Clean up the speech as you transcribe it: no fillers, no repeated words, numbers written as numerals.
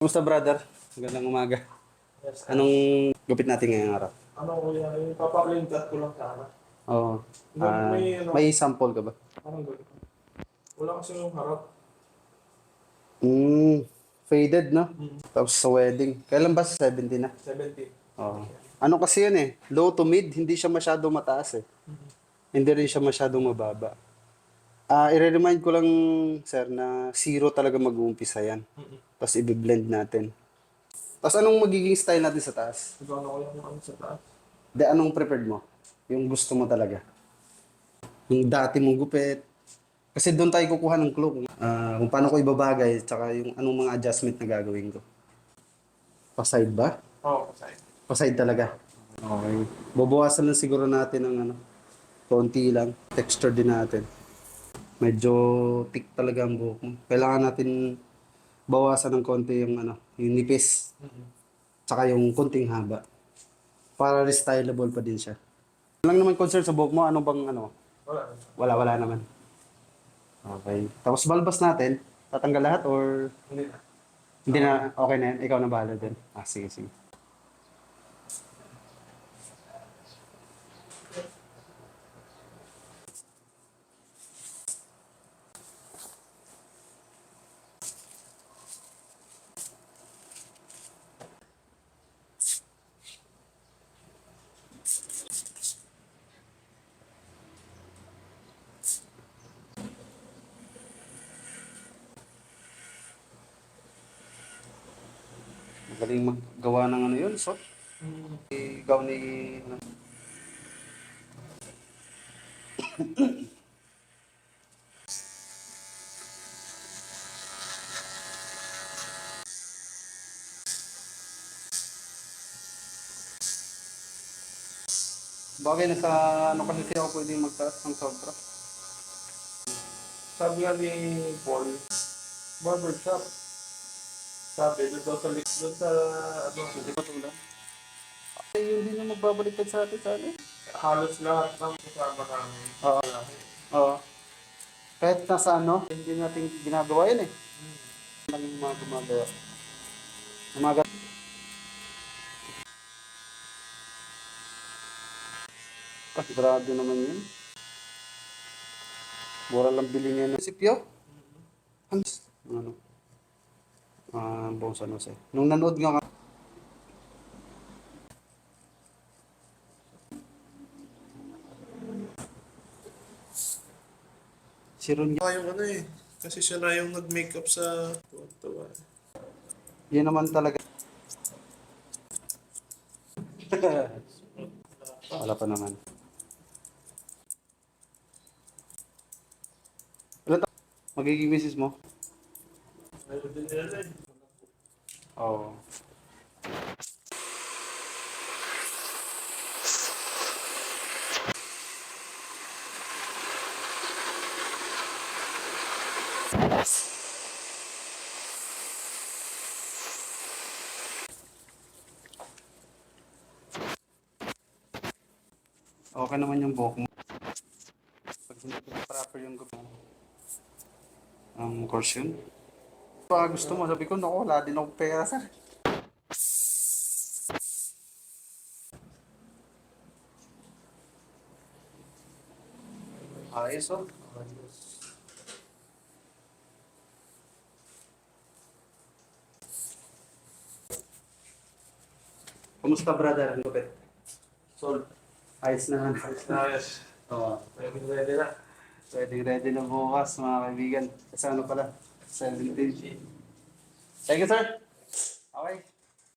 Kumusta brother? Magandang umaga. Yes, Anong gupit natin ngayong araw? ano kuya, yung papakling cut ko lang sana. Oo. May ano, May sample ka ba? anong gawin ko? Wala kasi yung harap. Hmm, faded no? Mm. Tapos sa wedding. Kailan ba? 70 na? 70. Oo. Ano kasi yun eh? Low to mid, hindi siya masyado mataas eh. Mm. Hindi rin siya masyadong mababa. I-remind ko lang, sir, na zero talaga mag-uumpisa yan. Mm. Tapos i-blend natin. Tapos anong magiging style natin sa taas? Ito ano ko yung ano sa taas. De, anong preferred mo? Yung gusto mo talaga? Yung dati mong gupit, kasi doon tayo kukuha ng clue kung paano ko ibabagay tsaka yung anong mga adjustment na gagawin ko. Pa-side ba? Oo, kasi. Pa-side talaga. Okay. Babawasan lang siguro natin ng ano, konti lang. Texture din natin. Medyo thick talaga ang buhok mo. Kailangan natin bawasan ng konti yung ano, yung nipis. Mm. Tsaka yung konting haba. Para restylable pa din siya. Lang naman concern sa buhok mo, ano bang ano? Wala. Wala naman. Okay. Tapos balbas natin, tatanggal lahat or Hindi na. hindi na, okay na yan? Ikaw na bahala din. Sige. Magaling maggawa ng ano yun, so. Mm. Ikaw ni, ano, bagay nasa, ano kasi siya ako pwedeng magtaas ng sobra. Sabi nga ni Paul, barber shop. Sabi, doon daw sa doon sa ano, Hindi pa tulan. Ay, yun din yung magbabaliktad sa atin, sa ano? halos lahat ng kasama ng Oo. lalaki. Oo. Kahit nasa ano, hindi natin ginagawa yun eh. Mm. Lang yung mga gumagawa. Umaga. Grabe naman yun. Mura lang bilhin yan. Sipyo? Ano? Buong San Jose. Nung nanood nga si Ron, Yung ano eh, kasi siya na yung nag-makeup sa tuwa. yun naman talaga. Wala pa naman. Ilan magiging misis mo? Ayun din nila eh. Oo. Okay naman yung buhok mo. Pag hindi ko proper yung gusto mo. Ang course yun. Gusto mo, sabi ko, naku, wala din akong pera, sir. Ayos, oh. Kumusta, brother? Ang lupit. Sol. Ayos naman. Ayos. Oo. Ready na. Ready na bukas, mga kaibigan. Kasi ano pala? 17. Thank you, sir.